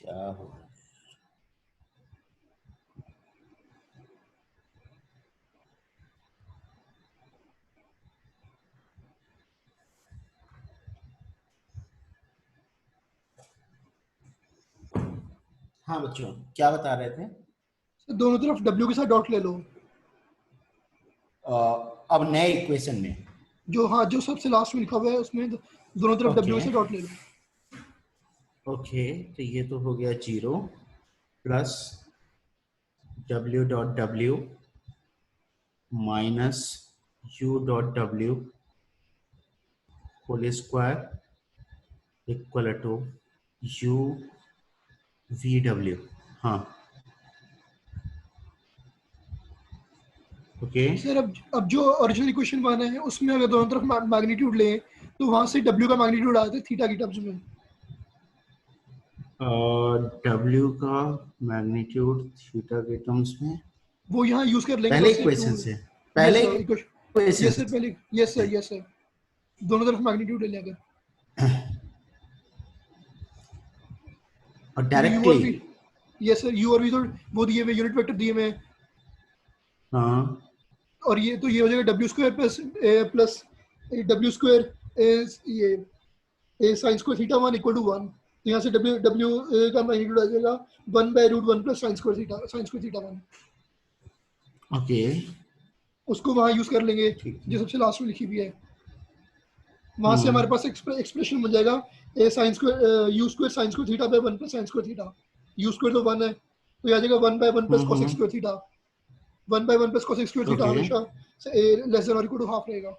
क्या हो? हाँ बच्चों, क्या बता रहे थे? दोनों तरफ W के साथ डॉट ले लो। अब नए इक्वेशन में जो हाँ जो सबसे लास्ट में लिखा हुआ है उसमें दोनों तरफ W से डॉट ले लो। ओके, तो ये तो हो गया 0 plus W dot W minus U dot W whole square equal to U V W। हाँ ओके। सर अब जो ओरिजिनल इक्वेशन बना है उसमें अगर दोनों तरफ मैग्नीट्यूड लें तो वहां से W का मैग्नीट्यूड आता है थीटा की टर्म्स में। W का मैग्नीट्यूड थीटा के टर्म्स में वो यहाँ यूज कर लेंगे पहले बस एक इक्वेशन टूल। से यस पहले सर इक्वेशन यस सर पहले यस सर दोनों तरफ मैग्नीट्यूड ले लेंगे और क्योंकि U और V directly. Yes sir U और V तो वो दिए हुए यूनिट वेक्टर दिए हुए हैं हाँ और ये तो ये हो जाएगा W square plus W square ये sine square theta 1 equal to 1। तो यहाँ से W का मैग्नीट्यूड आ जाएगा 1/√1 plus sine square theta 1। Okay उसको वहाँ यूज कर लेंगे ठीक है। जो सबसे लास्ट में लिखी हुई है। वहां से हमारे पास एक्सप्रेशन बन जाएगा sine square U square sine square theta by 1 plus sine square theta. U square तो 1 है तो आ जाएगा 1/1 plus cos square theta. 1/1 plus cos square theta okay हमेशा लेस देन और इक्वल टू हाफ रहेगा।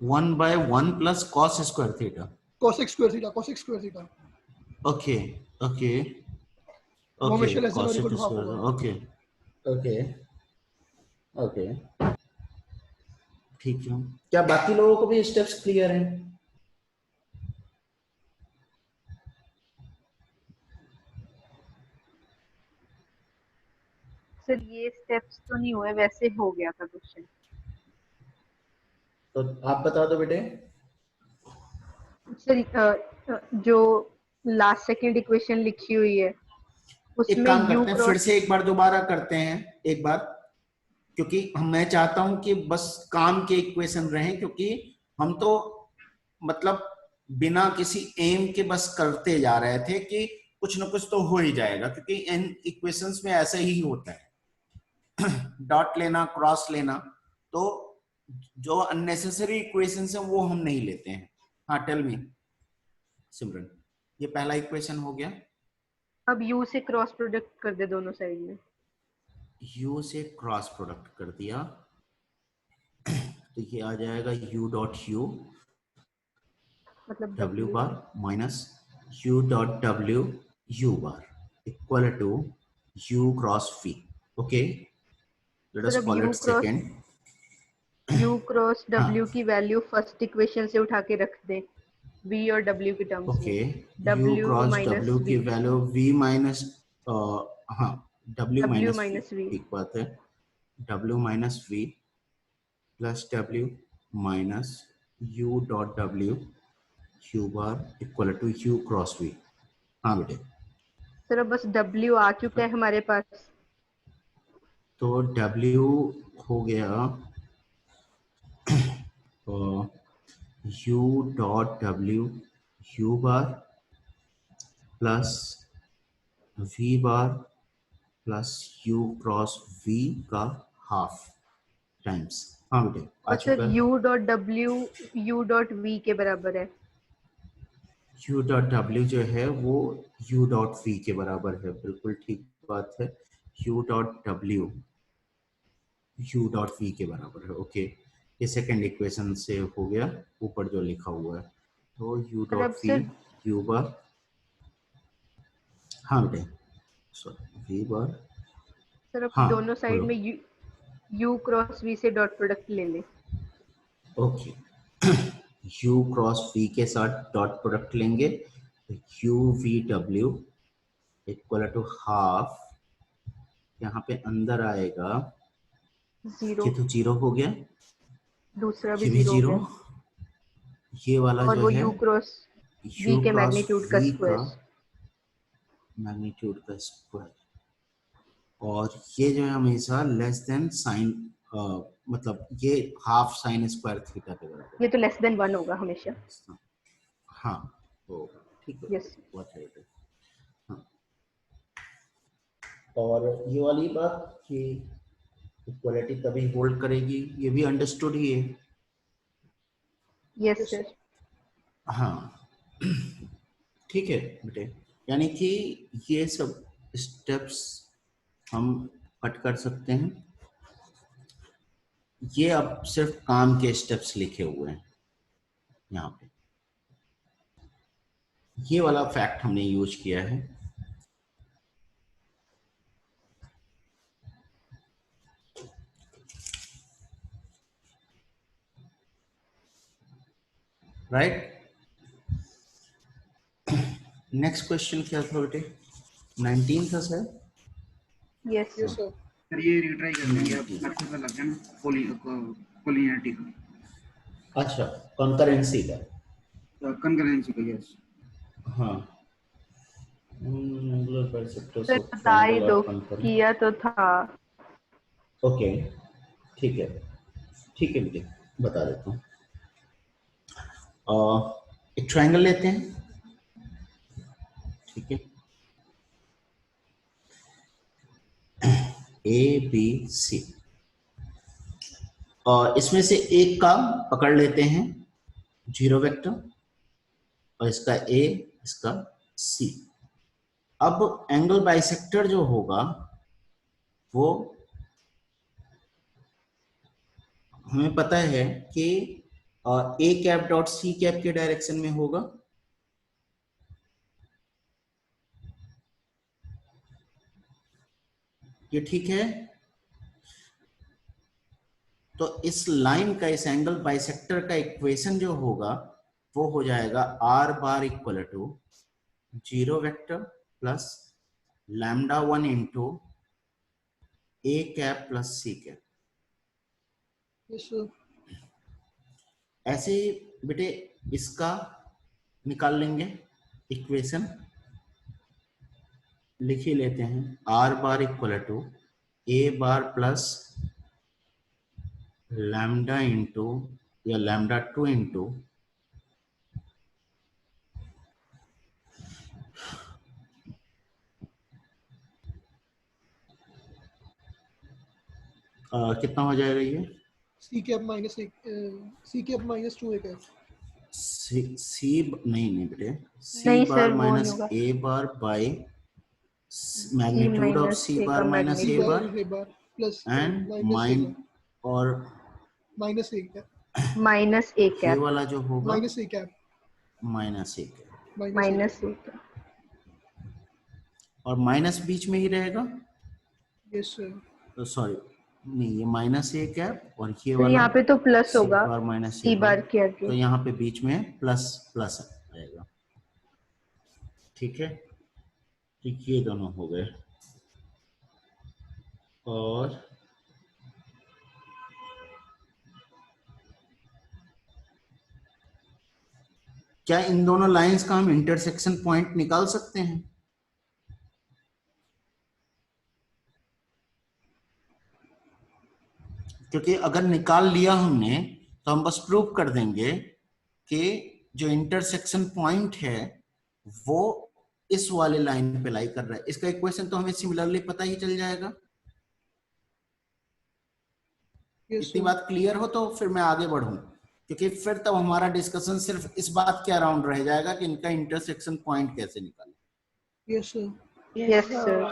1/1 plus cos square theta. cos square theta okay okay वो okay हमेशा लेस देन और cos equal to half square होगा। Okay okay okay ठीक है। क्या बाकी लोगों को भी स्टेप्स क्लियर हैं? सर ये स्टेप्स तो नहीं हुए, वैसे हो गया था क्वेश्चन। तो आप बता दो बेटे। सर जो लास्ट सेकंड इक्वेशन लिखी हुई है एक उसमें काम U करते हैं, फिर क्रॉस से एक बार दोबारा करते हैं एक बार, क्योंकि मैं चाहता हूं कि बस काम के इक्वेशन रहें, क्योंकि हम तो मतलब बिना किसी एम के बस करते जा रहे थे कि कुछ ना कुछ तो हो ही जाएगा, क्योंकि इन इक्वेशंस में ऐसा ही होता है डॉट लेना क्रॉस लेना, तो जो अननेसेसरी इक्वेशंस है वो हम नहीं लेते हैं। हाँ टेल मी सिमरन, ये पहला इक्वेशन हो गया। अब U से क्रॉस प्रोडक्ट कर दे दोनों साइड में। U से क्रॉस प्रोडक्ट कर दिया तो ये आ जाएगा U डॉट U मतलब W W bar minus U dot W U bar equal to U cross V। Okay, let sir us अब call U it second. Cross हाँ W की वैल्यू फर्स्ट इक्वेशन से उठा के रख दे V और W की टर्म्स में। Okay, U W cross minus W की V वैल्यू V माइनस हाँ W W minus V, minus V ठीक बात है। W minus V plus W minus U dot W U bar equal to U cross V। हाँ बेटे, sir अब बस W आ चुका है हमारे पास। तो W हो गया U डॉट W U बार प्लस V बार प्लस U क्रॉस V का हाफ टाइम्स। हाँ बेटे आ और सर चुका है। U dot W U dot V के बराबर है। U डॉट W जो है वो U डॉट V के बराबर है, बिल्कुल ठीक बात है। U dot W U dot V के बराबर है। ओके, ये सेकंड इक्वेशन से हो गया ऊपर जो लिखा हुआ है, तो U और अब डॉट V सर U बार, हाँ बेटे सॉरी V बार, सर अब हाँ दोनों साइड बोलो। में U क्रॉस V से डॉट प्रोडक्ट ले ले। ओके U क्रॉस V के साथ डॉट प्रोडक्ट लेंगे तो U V W equal to half, यहाँ पे अंदर आएगा, जीरो, ये तो जीरो हो गया, दूसरा भी ये भी जीरो हो जीरो, गया। ये वाला और जो वो है U क्रॉस v के मैग्नीट्यूड का v का स्क्वायर। मैग्नीट्यूड का स्क्वायर, और ये जो है हमेशा लेस देन साइन, मतलब ये हाफ साइन स्क्वायर थीटा के बराबर। ये तो लेस देन 1 होगा हमेशा। हाँ होगा, ठीक है, यस। बहुत सही है। हाँ, और ये वाली बात कि इक्वालिटी तभी होल्ड करेगी, ये भी अंडरस्टूड ही है। Yes sir. हाँ ठीक है बेटे, यानी कि ये सब स्टेप्स हम कट कर सकते हैं। ये अब सिर्फ काम के स्टेप्स लिखे हुए हैं यहाँ पे, ये वाला फैक्ट हमने यूज किया है। राइट, नेक्स्ट क्वेश्चन क्या था बेटे? 19 था sir. Yes yes sir. Sir ये रिट्राई कर लेंगे, अब अच्छा सा लग गया ना कोलिनियरिटी का, अच्छा, कॉन्करेंसी का। कंकरेंसी का। यस हाँ, एंगुलर बाइसेक्टर्स सर ऑफ बता ही ट्रायंगल दो, आर कंकरेंट। किया तो था। ओके ठीक है, ठीक है बेटे, बता देता हूँ। एक ट्रायंगल लेते हैं, ठीक है, ए बी सी, और इसमें से एक का पकड़ लेते हैं जीरो वेक्टर, और इसका ए, इसका सी। अब एंगल बाइसेक्टर जो होगा वो हमें पता है कि A cap dot C cap के डायरेक्शन में होगा। ये ठीक है, तो इस लाइन का, इस एंगल बाइसेक्टर का इक्वेशन जो होगा वो हो जाएगा R bar equal to zero vector plus lambda 1 into A cap plus C cap. Yes sir. ऐसे ही बेटे इसका निकाल लेंगे इक्वेशन, लिख ही लेते हैं, R bar equal to A bar plus lambda into या लैम्डा 2 इंटू कितना हो जाएगा ये, सी कैप माइनस एक, सी कैप माइनस 2 एक है। सी नहीं नहीं बेटे, सी नहीं बार सर वो नहीं माइनस होगा। A bar by C magnitude of minus C A bar का minus C A magnitude bar bar A bar plus and minus A mine, bar और minus A cap minus A ये cap. वाला जो होगा minus A cap minus एक, minus A minus cap. A cap. और minus बीच में ही रहेगा, यस सर। तो सॉरी नहीं, ये माइनस ए कैप और ये तो वाला यहाँ पे तो प्लस सी होगा, बार माइनस ए सी बार, बार के तो आगे। यहाँ पे बीच में प्लस प्लस आएगा, ठीक है, तो ये दोनों हो गए। और क्या इन दोनों लाइंस का हम इंटरसेक्शन पॉइंट निकाल सकते हैं? क्योंकि अगर निकाल लिया हमने तो हम बस प्रूव कर देंगे कि जो इंटरसेक्शन पॉइंट है वो इस वाले लाइन पे लाई कर रहा है। इसका इक्वेशन तो हमें सिमिलरली पता ही चल जाएगा। यस इतनी सर। बात क्लियर हो तो फिर मैं आगे बढ़ूं, क्योंकि फिर तब हमारा डिस्कशन सिर्फ इस बात के अराउंड रह जाएगा कि इनका इंटरसेक्शन पॉइंट कैसे निकालें। Yes sir. Yes sir.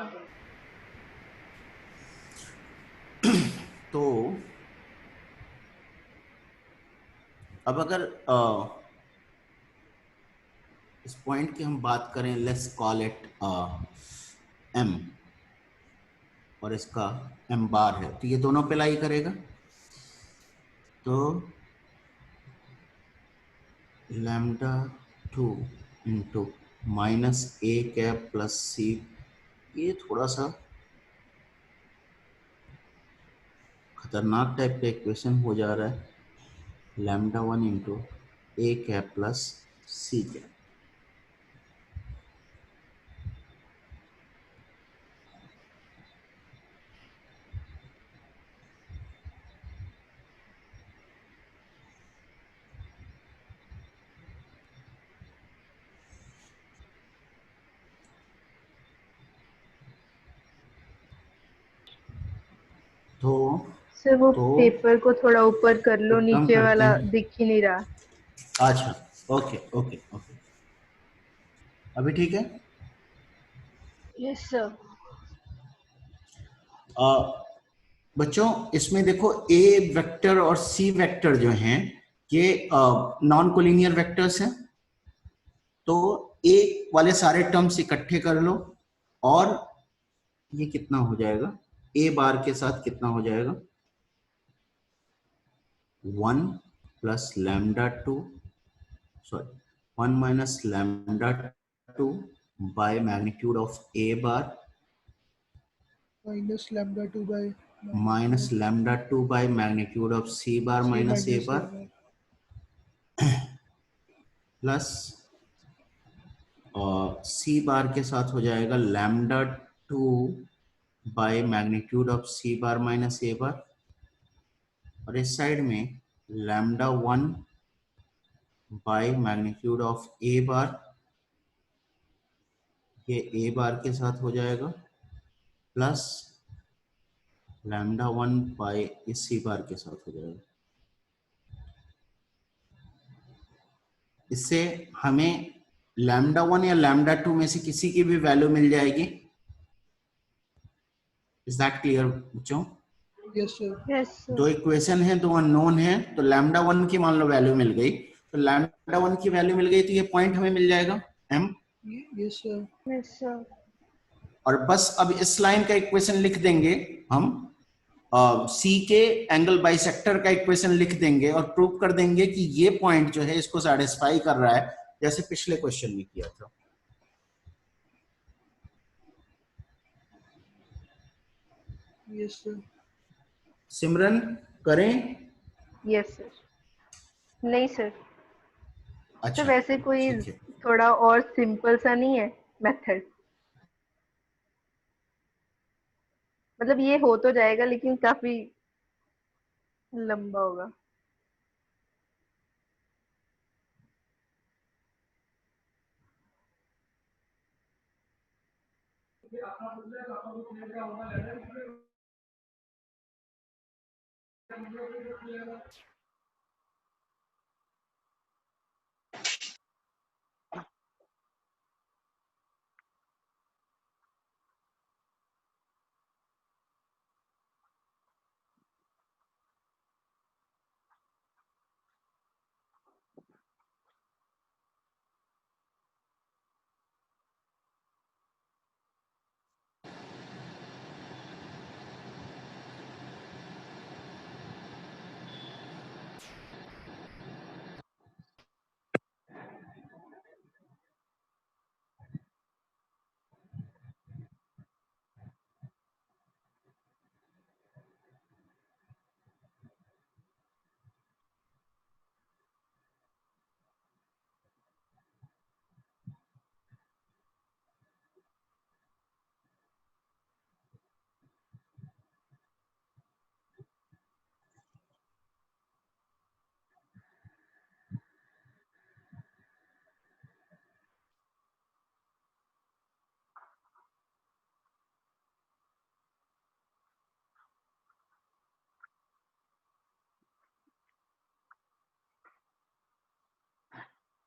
तो अब अगर इस पॉइंट की हम बात करें, लेट्स कॉल इट एम, और इसका एम बार है, तो ये दोनों पे लाई करेगा, तो lambda 2 into minus A cap plus सी, ये थोड़ा सा खतरनाक टाइप का इक्वेशन हो जा रहा है, lambda 1 into A cap plus C cap. तो सर वो तो पेपर को थोड़ा ऊपर कर लो, एक काम नीचे करते वाला हैं। दिख ही नहीं रहा। अच्छा, ओके ओके ओके, अभी ठीक है। Yes sir. बच्चों इसमें देखो ए वेक्टर और सी वेक्टर जो हैं ये नॉन कोलिनियर वेक्टर्स हैं, तो ए वाले सारे टर्म्स इकट्ठे कर लो और ये कितना हो जाएगा, ए बार के साथ कितना हो जाएगा, 1 plus lambda 2, sorry 1 minus lambda 2 by magnitude of A bar minus lambda 2 by minus lambda 2 by magnitude of C bar C minus A minus A bar bar plus C bar के साथ हो जाएगा lambda 2 by magnitude of C bar minus A bar, और इस side में lambda 1 by magnitude of A bar, ये A बार के साथ हो जाएगा प्लस लैम्डा 1 बाय इस सी बार के साथ हो जाएगा। इससे हमें लैम्डा 1 या लैम्डा 2 में से किसी की भी वैल्यू मिल जाएगी। इज दैट क्लियर बच्चों? Yes sir. Yes sir. दो इक्वेशन है, दो अननोन है, तो लैम्डा 1 की मान लो वैल्यू मिल गई, तो लैम्डा 1 की वैल्यू मिल गई तो ये पॉइंट हमें मिल जाएगा m। Yes sir. Yes sir. और बस अब इस लाइन का इक्वेशन लिख देंगे हम, सी के एंगल बाइसेक्टर का इक्वेशन लिख देंगे और प्रूव कर देंगे कि ये पॉइंट जो है इसको सेटिस्फाई कर रहा है, जैसे पिछले क्वेश्चन में किया था। Yes sir. सिमरन करें? Yes sir. नहीं सर। तो अच्छा वैसे कोई ठीक है, थोड़ा और सिंपल सा नहीं है मेथड? मतलब ये हो तो जाएगा लेकिन काफी लंबा होगा।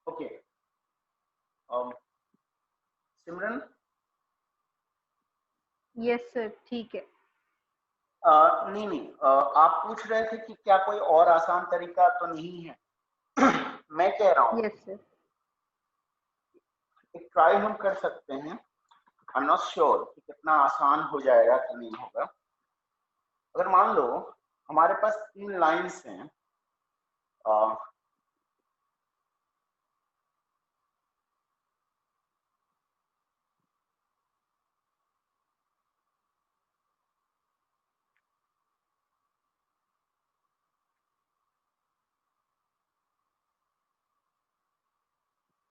ओके। सिमरन यस सर ठीक है। नहीं नहीं, आप पूछ रहे थे कि क्या कोई और आसान तरीका तो नहीं है। मैं कह रहा हूँ यस सर। एक ट्राई हम कर सकते हैं, आई एम नॉट श्योर कि कितना आसान हो जाएगा कि नहीं होगा। अगर मान लो हमारे पास 3 लाइंस हैं,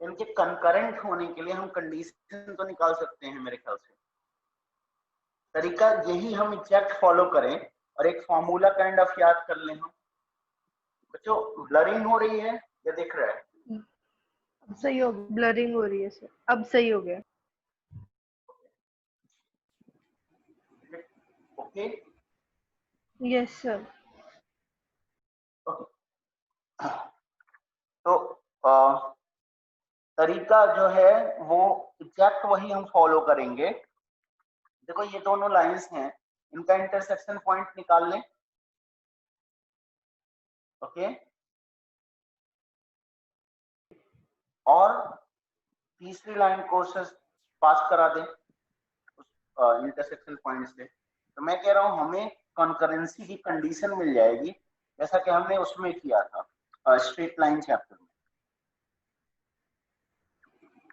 इनके कंकरेंट होने के लिए हम कंडीशन तो निकाल सकते हैं मेरे ख्याल से। तरीका यही हम एग्जैक्ट फॉलो करें और एक फॉर्मूला काइंड ऑफ याद कर लें हम। बच्चों ब्लरिंग हो रही है या दिख रहा है? अब सही हो गया, ब्लरिंग हो रही है सर, अब सही हो गया। Okay, yes sir. तो तरीका जो है वो एग्जैक्ट वही हम फॉलो करेंगे। देखो ये दोनों लाइंस हैं, इनका इंटरसेक्शन पॉइंट निकाल लें। ओके, और तीसरी लाइन को पास करा दें उस इंटरसेक्शन पॉइंट से। तो मैं कह रहा हूं हमें कॉन्करेंसी की कंडीशन मिल जाएगी, जैसा कि हमने उसमें किया था स्ट्रेट लाइन चैप्टर में।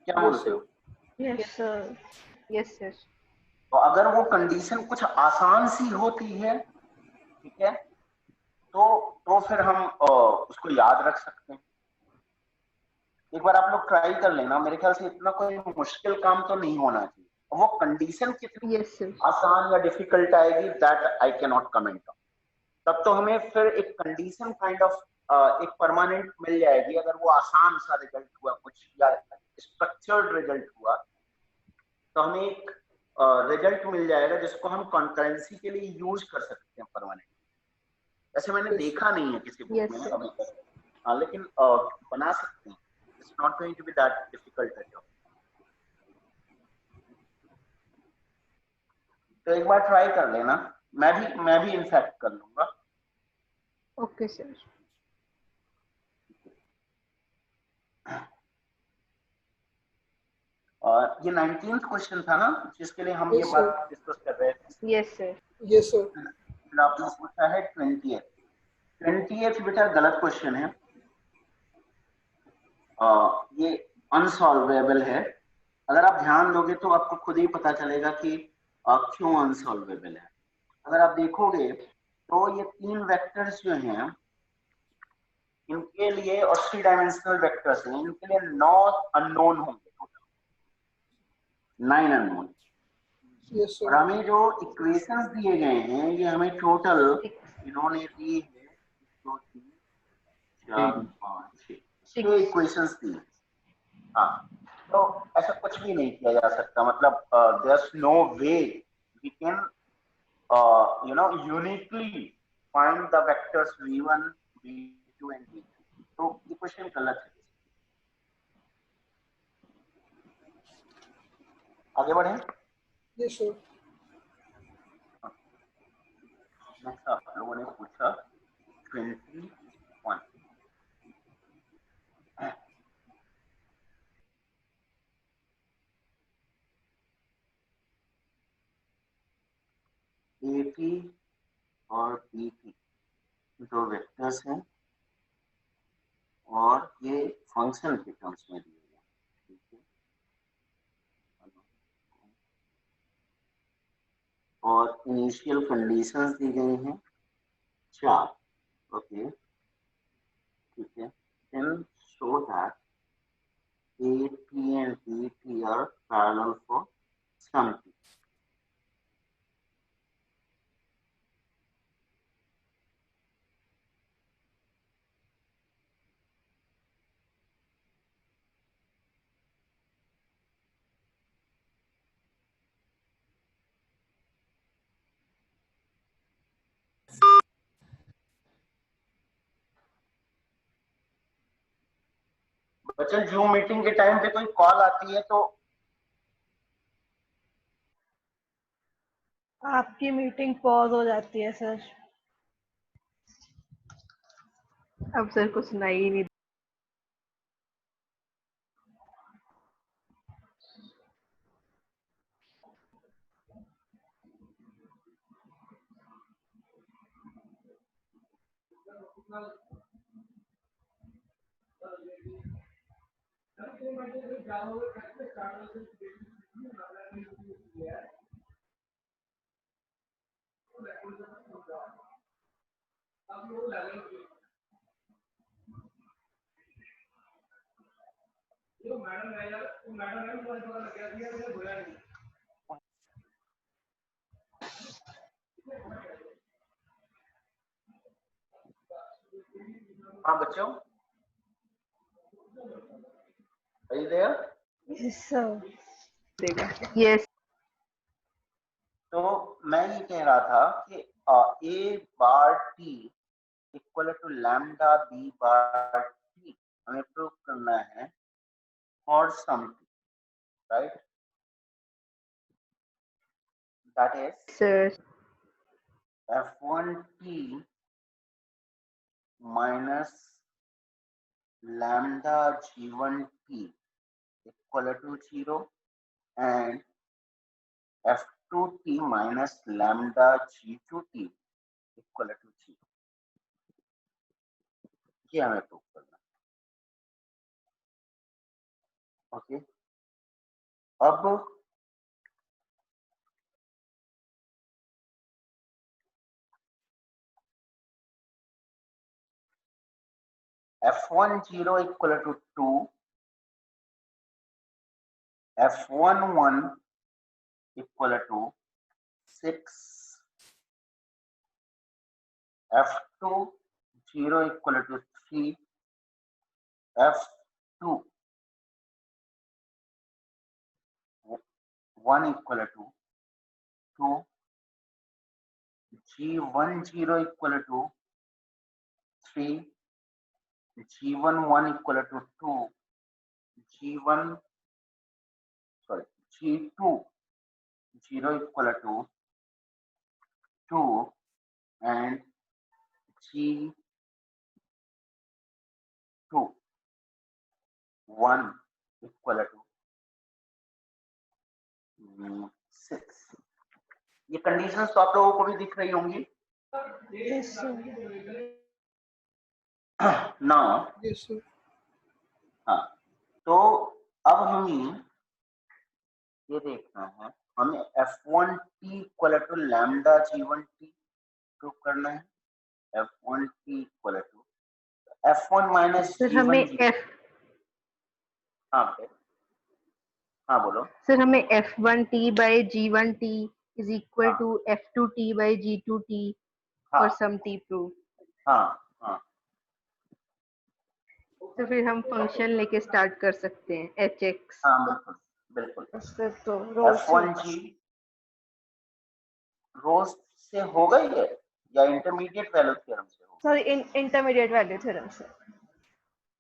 क्या बोलते हो? Yes sir. Yes sir. तो अगर वो कंडीशन कुछ आसान सी होती है, ठीक है, तो फिर हम उसको याद रख सकते हैं। एक बार आप लोग ट्राई कर लेना, मेरे ख्याल से इतना कोई मुश्किल काम तो नहीं होना चाहिए। वो कंडीशन कितनी यस सर। आसान या डिफिकल्ट आएगी, that I can not comment on. तब तो हमें फिर एक कंडीशन काइंड ऑफ एक परमानेंट मिल जाएगी। अगर वो आसान सा रिजल्ट हुआ कुछ या स्ट्रक्चर्ड रिजल्ट हुआ, तो हमें एक रिजल्ट मिल जाएगा जिसको हम कॉन्करेंसी के लिए यूज कर सकते हैं परमानेंट। ऐसे मैंने देखा नहीं है किसी बुक Yes, में sir. अभी तक, हाँ, लेकिन बना सकते हैं। It's not going to be that difficult at all. तो एक बार ट्राई कर लेना, मैं भी इनफैक्ट कर लूंगा। Okay, sir. और ये 19th क्वेश्चन था ना जिसके लिए हम ये Yes, बात डिस्कस कर रहे थे। Yes, sir. Yes, sir. फिर आपने पूछा है 20th बेटा गलत क्वेश्चन है। ये अनसॉल्वेबल है। अगर आप ध्यान दोगे तो आपको खुद ही पता चलेगा कि क्यों अनसॉल्वेबल है। अगर आप देखोगे तो ये 3 वेक्टर्स जो हैं इनके लिए, और 3 डायमेंशनल वेक्टर्स हैं, इनके लिए 9 अननोन होंगे, टोटल 9 अननोन। Yes, और sir. हमें जो इक्वेशंस दिए गए हैं ये हमें टोटल इन्होंने दी है 1 2 3 4 5 6 6 इक्वेशंस दी हैं। हाँ, तो ऐसा कुछ भी नहीं किया जा सकता। मतलब there no way we can uniquely find the vectors v1 v2 and v3। तो इक्वेशन गलत है। आगे बढ़े। Yes, sir. नेक्स्ट आप लोगों ने पूछा 21। AP और BP दो वेक्टर्स हैं और ये फंक्शन के टर्म्स में दिए गए हैं, ठीक है। और इनिशियल कंडीशंस दी गई हैं 4। ओके, ठीक है। Then show that AP and BP are parallel for some t। बच्चों जूम मीटिंग के टाइम पे कोई कॉल आती है तो आपकी मीटिंग पॉज हो जाती है सर। अब सर कुछ सुनाई ही नहीं। हाँ बच्चों, are you there? Yes sir. Yes. तो मैं ये कह रहा था कि a bar t equal to lambda b bar t हमें प्रूव करना है for some t, right? That is sir f1t minus lambda g1t equal to 0 and f2t minus lambda g2t equal to 0. ये हमें प्रूव करना है. Okay, अब f10 equal to 2, f11 equal to 6, f20 equal to 3, f2 1 equal to 2, g10 equal to 3, g11 equal to 2, g2 0 equal to 2 and g2 1 equal to 6. ये conditions तो आप लोगों को भी दिख रही होंगी. Yes, sir. Now Yes, sir. हाँ, तो अब हमें ये देखना है, हमें f1t equal to lambda g1t prove करना है. f1t equal to f1 minus sir हमें g1. हाँ बेटे, हाँ बोलो. सर हमें f1t by g1t is equal to f2t by g2t हाँ और some t proof. हाँ हाँ तो फिर हम फंक्शन लेके स्टार्ट कर सकते हैं hx. हाँ बिल्कुल बिल्कुल. उससे तो रोज f1g रोज से होगा ये या इंटरमीडिएट वैल्यू थ्योरम से होगा? सॉरी इंटरमीडिएट वैल्यू थ्योरम से.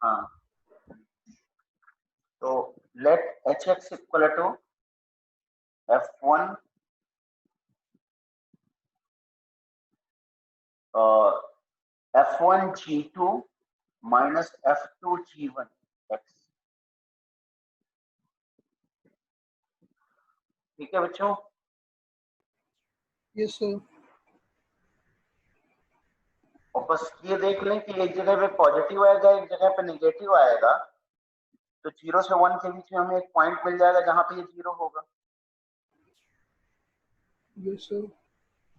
हाँ, तो let hx equal to f1 f1 g2 minus f2 g1 x. ठीक है बच्चों. Yes, sir. और बस ये देख लें कि एक जगह पे पॉजिटिव आएगा, एक जगह पे नेगेटिव आएगा, तो 0 से 1 के बीच में हमें एक पॉइंट मिल जाएगा जहां पे ये 0 होगा. Yes, sir.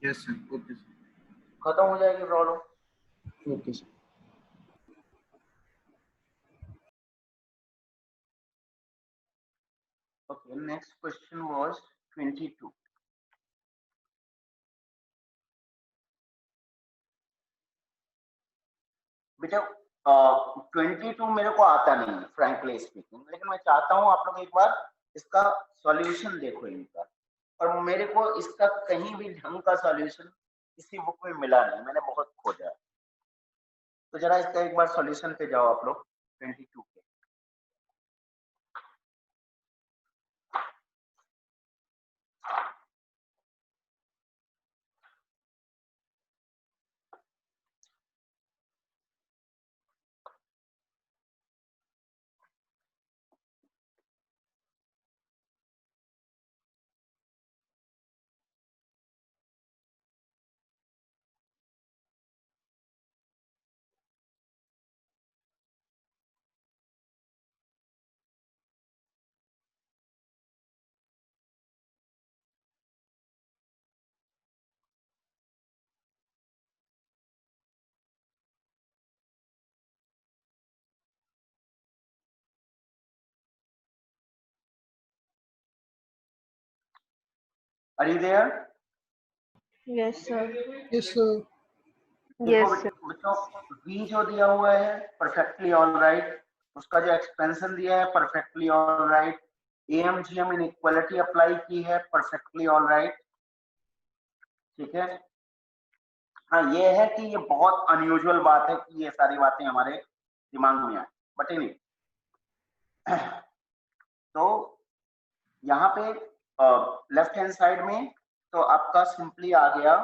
Yes, sir. Okay, sir. खत्म हो जाएगी problem. Okay, sir. Okay, next question was 22. बेटा 22 मेरे को आता नहीं है फ्रैंकली स्पीकिंग, लेकिन मैं चाहता हूं आप लोग एक बार इसका सॉल्यूशन देखो एक बार. और मेरे को इसका कहीं भी ढंग का सॉल्यूशन किसी बुक में मिला नहीं, मैंने बहुत खोजा. तो जरा इसका एक बार सॉल्यूशन पे जाओ आप लोग 22 के. Are you there? Yes sir. Yes, sir. देखो Yes, sir. बच्चों, v जो दिया हुआ है परफेक्टली ऑल राइट, उसका जो एक्सपेंशन दिया है perfectly all right, AMGM inequality apply की है परफेक्टली ऑल राइट. ठीक है, हाँ ये है कि ये बहुत अनयूजुअल बात है कि ये सारी बातें हमारे दिमाग में आए, बट नहीं। तो यहाँ पे लेफ्ट हैंड साइड में तो आपका सिंपली आ गया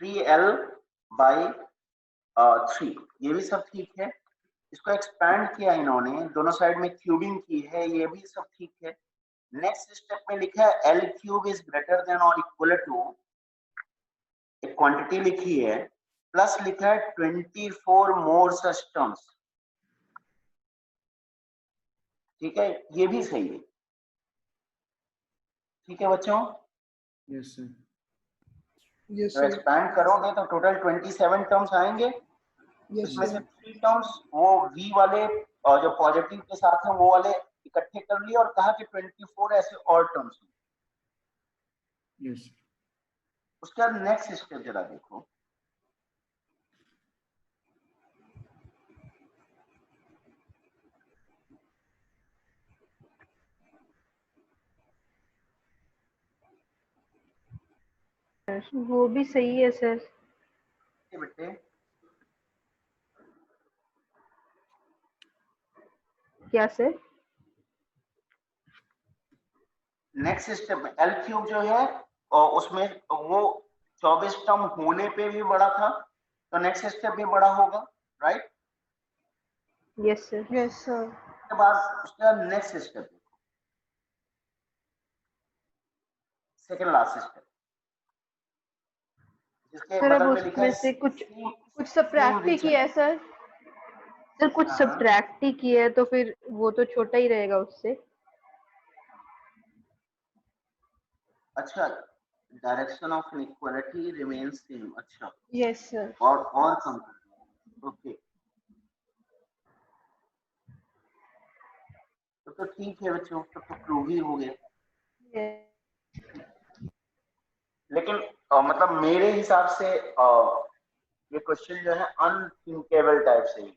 3l/3, ये भी सब ठीक है। इसको एक्सपैंड किया इन्होंने, दोनों साइड में क्यूबिंग की है, ये भी सब ठीक है। नेक्स्ट स्टेप में लिखा है l³ इज ग्रेटर देन और इक्वल टू, एक क्वांटिटी लिखी है, प्लस लिखा है 24 मोर सच टर्म्स। ठीक है, ये भी सही है। ठीक है बच्चों, यस सर। यस तो सर, एक्सपैंड करोगे तो टोटल 27 टर्म्स आएंगे। यस इसमें से सर, 3 टर्म्स वो v वाले और जो पॉजिटिव के साथ हैं वो वाले इकट्ठे कर लिए और कहा कि 24 ऐसे और टर्म्स हैं। यस उसके बाद नेक्स्ट स्टेप जरा देखो, वो भी सही है सर। बेटे क्या सर? नेक्स्ट स्टेप में l³ जो है और उसमें वो 24 टर्म होने पे भी बड़ा था, तो नेक्स्ट स्टेप भी बड़ा होगा, right. Yes sir. Yes sir. उसके बाद next step, second last step, जिसके सर अब बगल में लिखा उसमें है से कुछ कुछ सब्ट्रैक्ट ही किया है सर। सर कुछ हाँ। सब्ट्रैक्ट ही किया है तो फिर वो तो छोटा ही रहेगा उससे। अच्छा, direction of inequality remains same. अच्छा, यस सर। और कम कर दो। ओके, तो ठीक है बच्चों, तो प्रूव ही हो गया। लेकिन मतलब मेरे हिसाब से ये क्वेश्चन जो है अनथिंकेबल टाइप से ही है,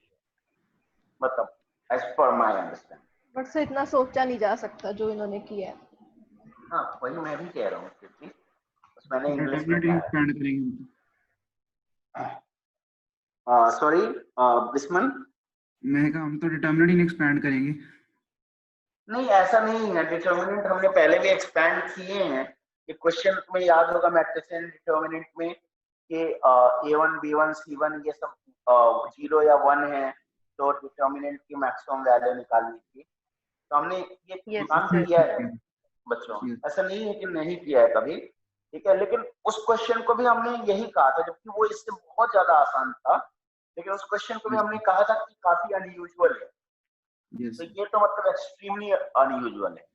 मतलब as per my understanding. But sir इतना सोचा नहीं जा सकता जो इन्होंने किया है। हाँ वही मैं भी कह रहा हूँ, क्योंकि बस मैंने इंग्लिश में डिटरमिनेंट कहा एक्सपैंड करेंगे हम है। सॉरी बिस्मन, मैंने कहा हम तो डिटरमिनेंट एक्सपैंड करेंगे। नहीं ऐसा नहीं है, डिटर्मिनेंट हमने पहले भी एक्सपैंड किए हैं। ये क्वेश्चन में याद होगा मैट्रिक्स एंड डिटर्मिनेंट में कि a1 b1 c1 ये सब 0 या 1 है, तो डिटर्मिनेंट की मैक्सिमम वैल्यू निकालनी थी। तो हमने ये यस काम सर। किया है बच्चों, Yes. ऐसा नहीं है कि नहीं किया है कभी। ठीक है, लेकिन उस क्वेश्चन को भी हमने यही कहा था, जबकि वो इससे बहुत ज्यादा आसान था, लेकिन उस क्वेश्चन को भी Yes. हमने कहा था कि काफी अनयूजुअल है। यस तो ये तो मतलब एक्सट्रीमली अनयूजुअल है।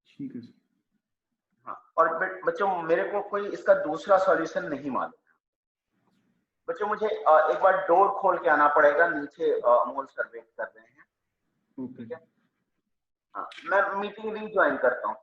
ठीक है सर। हाँ, और बच्चों मेरे को कोई इसका दूसरा सॉल्यूशन नहीं मालूम। बच्चों मुझे एक बार डोर खोल के आना पड़ेगा, नीचे अमोल सर वेट कर रहे हैं। ओके ठीक है, हाँ मैं मीटिंग रीज्वाइन करता हूँ।